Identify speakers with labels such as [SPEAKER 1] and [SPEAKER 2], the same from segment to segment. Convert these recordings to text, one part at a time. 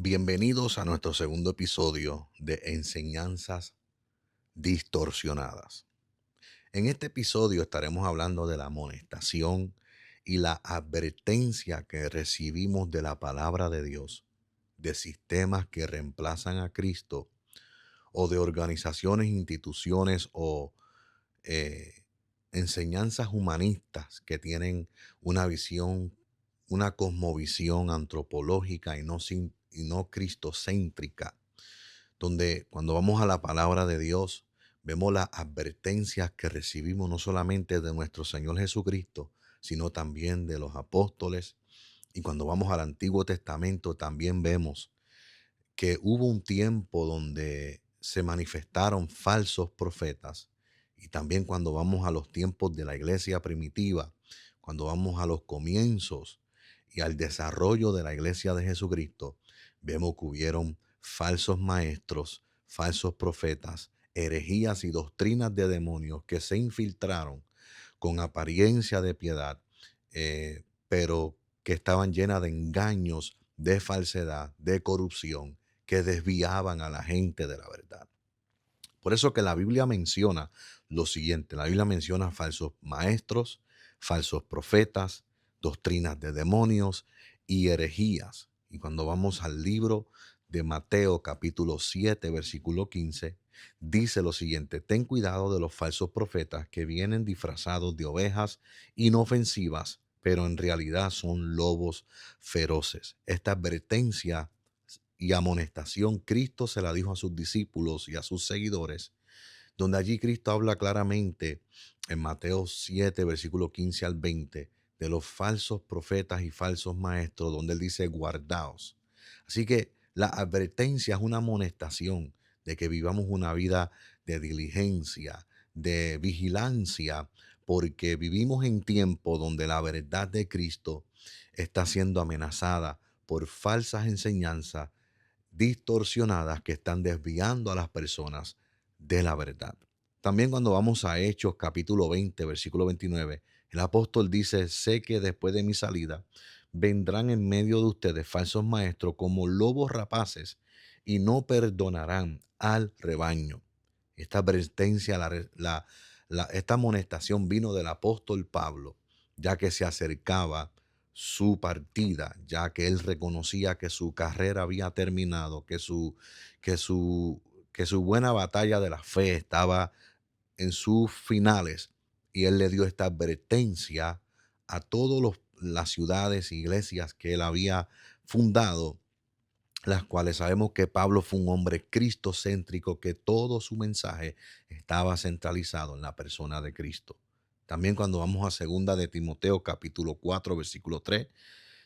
[SPEAKER 1] Bienvenidos a nuestro segundo episodio de Enseñanzas Distorsionadas. En este episodio estaremos hablando de la amonestación y la advertencia que recibimos de la palabra de Dios, de sistemas que reemplazan a Cristo o de organizaciones, instituciones o eh, enseñanzas humanistas que tienen una visión, una cosmovisión antropológica y no cristocéntrica, donde cuando vamos a la palabra de Dios, vemos las advertencias que recibimos no solamente de nuestro Señor Jesucristo, sino también de los apóstoles. Y cuando vamos al Antiguo Testamento, también vemos que hubo un tiempo donde se manifestaron falsos profetas. Y también cuando vamos a los tiempos de la iglesia primitiva, cuando vamos a los comienzos y al desarrollo de la iglesia de Jesucristo, vemos que hubieron falsos maestros, falsos profetas, herejías y doctrinas de demonios que se infiltraron con apariencia de piedad, pero que estaban llenas de engaños, de falsedad, de corrupción, que desviaban a la gente de la verdad. Por eso que la Biblia menciona lo siguiente: la Biblia menciona falsos maestros, falsos profetas, doctrinas de demonios y herejías. Y cuando vamos al libro de Mateo capítulo 7 versículo 15, dice lo siguiente: ten cuidado de los falsos profetas que vienen disfrazados de ovejas inofensivas, pero en realidad son lobos feroces. Esta advertencia y amonestación Cristo se la dijo a sus discípulos y a sus seguidores, donde allí Cristo habla claramente en Mateo 7, versículo 15 al 20, de los falsos profetas y falsos maestros, donde él dice guardaos. Así que la advertencia es una amonestación de que vivamos una vida de diligencia, de vigilancia, porque vivimos en tiempo donde la verdad de Cristo está siendo amenazada por falsas enseñanzas distorsionadas que están desviando a las personas de la verdad. También cuando vamos a Hechos capítulo 20, versículo 29, el apóstol dice: sé que después de mi salida vendrán en medio de ustedes falsos maestros como lobos rapaces y no perdonarán al rebaño. Esta advertencia, esta amonestación vino del apóstol Pablo, ya que se acercaba su partida, ya que él reconocía que su carrera había terminado, que su, que su buena batalla de la fe estaba en sus finales, y él le dio esta advertencia a todas las ciudades e iglesias que él había fundado, las cuales sabemos que Pablo fue un hombre cristocéntrico, que todo su mensaje estaba centralizado en la persona de Cristo. También cuando vamos a segunda de Timoteo capítulo 4 versículo 3,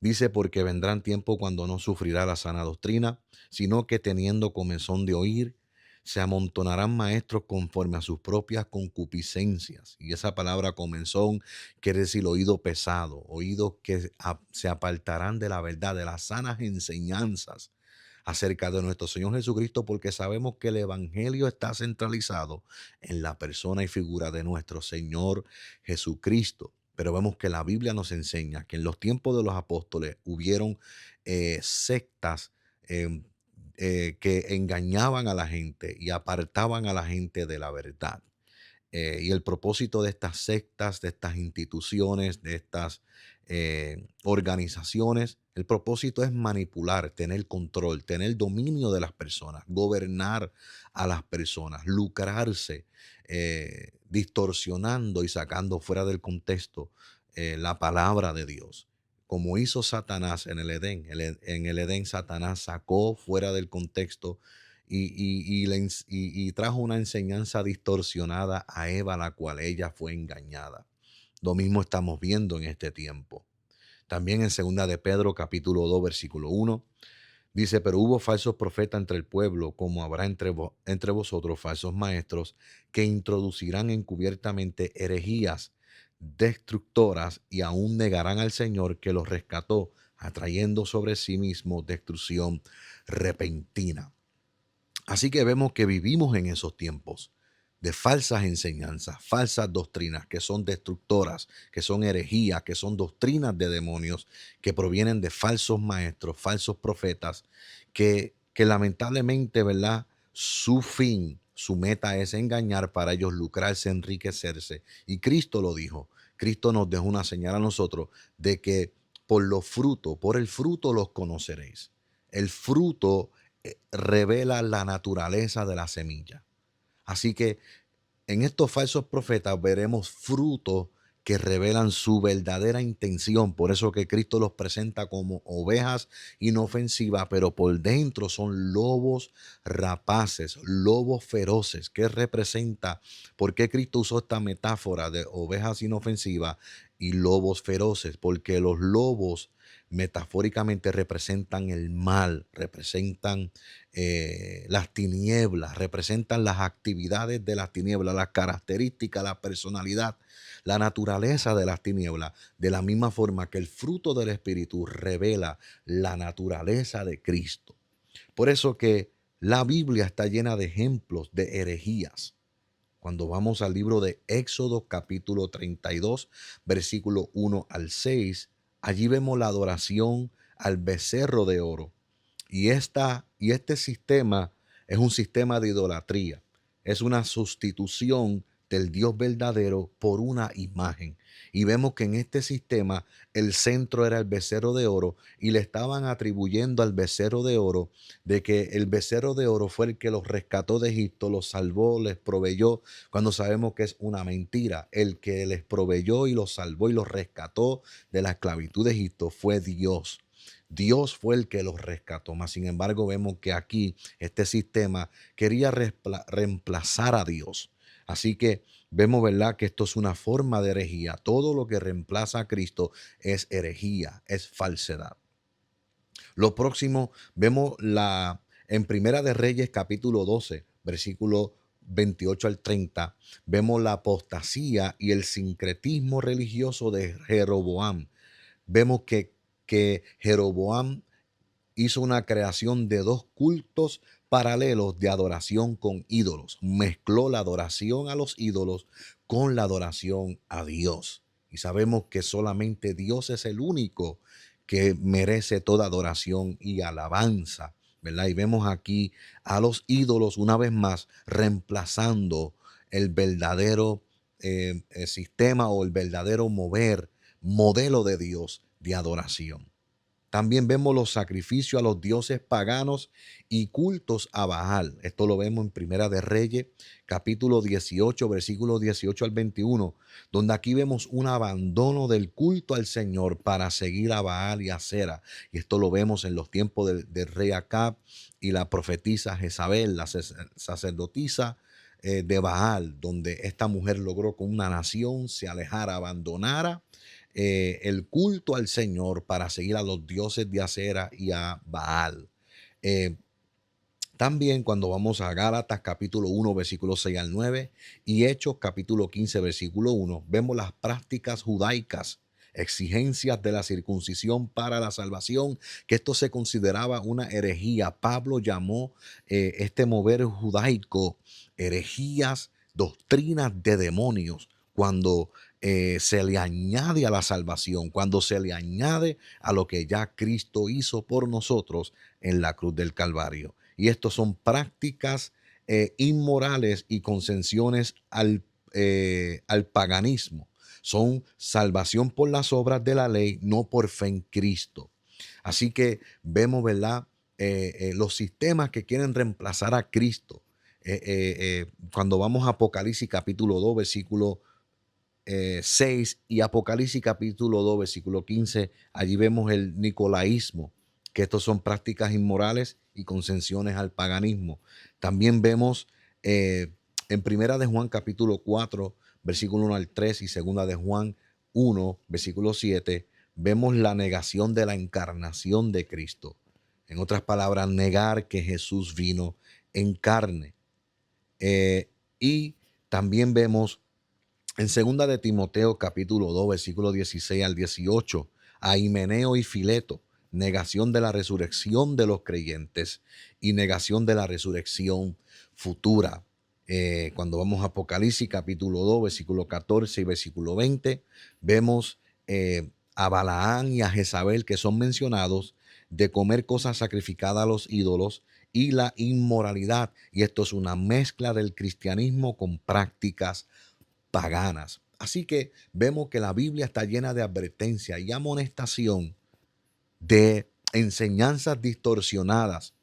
[SPEAKER 1] dice: porque vendrán tiempo cuando no sufrirá la sana doctrina, sino que teniendo comezón de oír, se amontonarán maestros conforme a sus propias concupiscencias. Y esa palabra comezón quiere decir oído pesado, oídos que se apartarán de la verdad, de las sanas enseñanzas acerca de nuestro Señor Jesucristo, porque sabemos que el Evangelio está centralizado en la persona y figura de nuestro Señor Jesucristo. Pero vemos que la Biblia nos enseña que en los tiempos de los apóstoles hubieron sectas eh, que engañaban a la gente y apartaban a la gente de la verdad. Y el propósito de estas sectas, de estas instituciones, de estas organizaciones, el propósito es manipular, tener control, tener dominio de las personas, gobernar a las personas, lucrarse, distorsionando y sacando fuera del contexto la palabra de Dios. Como hizo Satanás en el Edén. En el Edén Satanás sacó fuera del contexto y trajo una enseñanza distorsionada a Eva, la cual ella fue engañada. Lo mismo estamos viendo en este tiempo. También en segunda de Pedro capítulo 2 versículo 1 dice: pero hubo falsos profetas entre el pueblo, como habrá entre vosotros falsos maestros, que introducirán encubiertamente herejías destructoras y aún negarán al Señor que los rescató, atrayendo sobre sí mismo destrucción repentina. Así que vemos que vivimos en esos tiempos. de falsas enseñanzas, falsas doctrinas que son destructoras, que son herejías, que son doctrinas de demonios, que provienen de falsos maestros, falsos profetas, que lamentablemente, ¿verdad? Su fin, su meta es engañar para ellos lucrarse, enriquecerse. Y Cristo lo dijo. Cristo nos dejó una señal a nosotros de que por los frutos, por el fruto los conoceréis. El fruto revela la naturaleza de la semilla. Así que en estos falsos profetas veremos frutos que revelan su verdadera intención. Por eso que Cristo los presenta como ovejas inofensivas, pero por dentro son lobos rapaces, lobos feroces. ¿Qué representa? ¿Por qué Cristo usó esta metáfora de ovejas inofensivas y lobos feroces? Porque los lobos metafóricamente representan el mal, representan las tinieblas, representan las actividades de las tinieblas, las características, la personalidad, la naturaleza de las tinieblas, de la misma forma que el fruto del Espíritu revela la naturaleza de Cristo. Por eso que la Biblia está llena de ejemplos de herejías. Cuando vamos al libro de Éxodo capítulo 32, versículo 1 al 6, allí vemos la adoración al becerro de oro. Y este sistema es un sistema de idolatría. Es una sustitución del Dios verdadero por una imagen. Y vemos que en este sistema el centro era el becerro de oro y le estaban atribuyendo al becerro de oro de que el becerro de oro fue el que los rescató de Egipto, los salvó, les proveyó, cuando sabemos que es una mentira. El que les proveyó y los salvó y los rescató de la esclavitud de Egipto fue Dios. Dios fue el que los rescató, mas sin embargo vemos que aquí este sistema quería reemplazar a Dios. Así que vemos, ¿verdad?, que esto es una forma de herejía. Todo lo que reemplaza a Cristo es herejía, es falsedad. Lo próximo, vemos en Primera de Reyes capítulo 12, versículo 28 al 30, vemos la apostasía y el sincretismo religioso de Jeroboam. Vemos que Jeroboam hizo una creación de dos cultos paralelos de adoración con ídolos. Mezcló la adoración a los ídolos con la adoración a Dios. Y sabemos que solamente Dios es el único que merece toda adoración y alabanza, ¿verdad? Y vemos aquí a los ídolos una vez más reemplazando el verdadero sistema o el verdadero modelo de Dios de adoración. También vemos los sacrificios a los dioses paganos y cultos a Baal. Esto lo vemos en Primera de Reyes, capítulo 18, versículos 18 al 21, donde aquí vemos un abandono del culto al Señor para seguir a Baal y a Acera. Y esto lo vemos en los tiempos del rey Acab y la profetisa Jezabel, la sacerdotisa de Baal, donde esta mujer logró que una nación se alejara, abandonara el culto al Señor para seguir a los dioses de Acera y a Baal. Eh, También cuando vamos a Gálatas capítulo 1, versículo 6 al 9 y Hechos capítulo 15, versículo 1, vemos las prácticas judaicas, exigencias de la circuncisión para la salvación, que esto se consideraba una herejía. Pablo llamó este mover judaico herejías, doctrinas de demonios, cuando se le añade a la salvación, cuando se le añade a lo que ya Cristo hizo por nosotros en la cruz del Calvario. Y estos son prácticas inmorales y concesiones al paganismo. Son salvación por las obras de la ley, no por fe en Cristo. Así que vemos, ¿verdad? Los sistemas que quieren reemplazar a Cristo. Cuando vamos a Apocalipsis capítulo 2, versículo 6 y Apocalipsis capítulo 2, versículo 15, allí vemos el nicolaísmo, que estos son prácticas inmorales y concesiones al paganismo. También vemos en Primera de Juan capítulo 4, versículo 1 al 3 y Segunda de Juan 1, versículo 7, vemos la negación de la encarnación de Cristo. En otras palabras, negar que Jesús vino en carne. Y también vemos en segunda de Timoteo capítulo 2, versículo 16 al 18, a Himeneo y Fileto, negación de la resurrección de los creyentes y negación de la resurrección futura. Cuando vamos a Apocalipsis capítulo 2, versículo 14 y versículo 20, vemos a Balaán y a Jezabel, que son mencionados, de comer cosas sacrificadas a los ídolos y la inmoralidad. Y esto es una mezcla del cristianismo con prácticas paganas. Así que vemos que la Biblia está llena de advertencia y amonestación de enseñanzas distorsionadas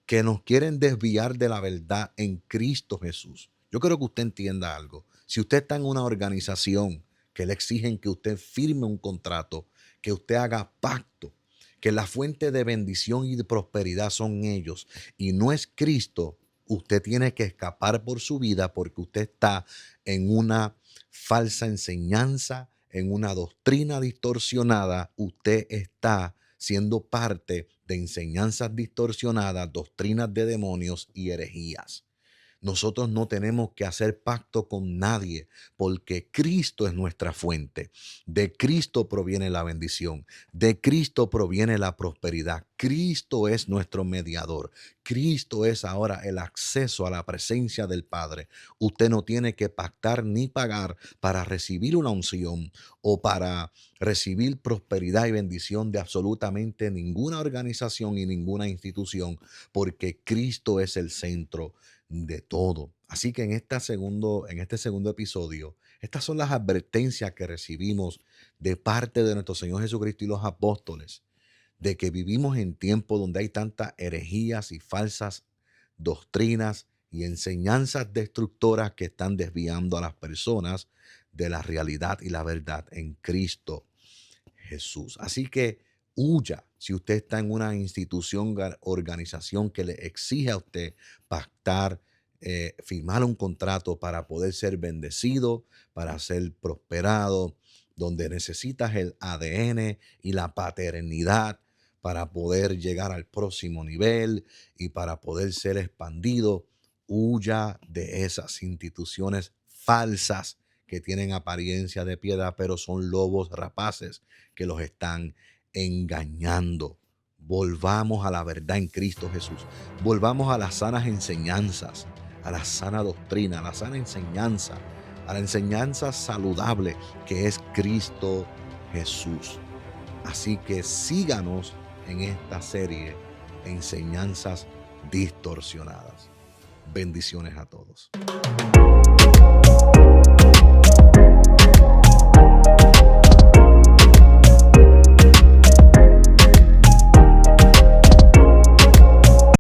[SPEAKER 1] que nos quieren desviar de la verdad en Cristo Jesús. Yo quiero que usted entienda algo. Si usted está en una organización que le exigen que usted firme un contrato, que usted haga pacto, que la fuente de bendición y de prosperidad son ellos y no es Cristo, usted tiene que escapar por su vida porque usted está en una falsa enseñanza, en una doctrina distorsionada. Usted está siendo parte de enseñanzas distorsionadas, doctrinas de demonios y herejías. Nosotros no tenemos que hacer pacto con nadie porque Cristo es nuestra fuente. De Cristo proviene la bendición. De Cristo proviene la prosperidad. Cristo es nuestro mediador. Cristo es ahora el acceso a la presencia del Padre. Usted no tiene que pactar ni pagar para recibir una unción o para recibir prosperidad y bendición de absolutamente ninguna organización y ninguna institución, porque Cristo es el centro de todo. Así que en este segundo episodio, estas son las advertencias que recibimos de parte de nuestro Señor Jesucristo y los apóstoles, de que vivimos en tiempos donde hay tantas herejías y falsas doctrinas y enseñanzas destructoras que están desviando a las personas de la realidad y la verdad en Cristo Jesús. Así que huya si usted está en una institución, organización que le exige a usted pactar, firmar un contrato para poder ser bendecido, para ser prosperado, donde necesitas el ADN y la paternidad para poder llegar al próximo nivel y para poder ser expandido. Huya de esas instituciones falsas que tienen apariencia de piedad, pero son lobos rapaces que los están engañando. Volvamos a la verdad en Cristo Jesús. Volvamos a las sanas enseñanzas, a la sana doctrina, a la sana enseñanza, a la enseñanza saludable que es Cristo Jesús. Así que síganos en esta serie Enseñanzas Distorsionadas. Bendiciones a todos.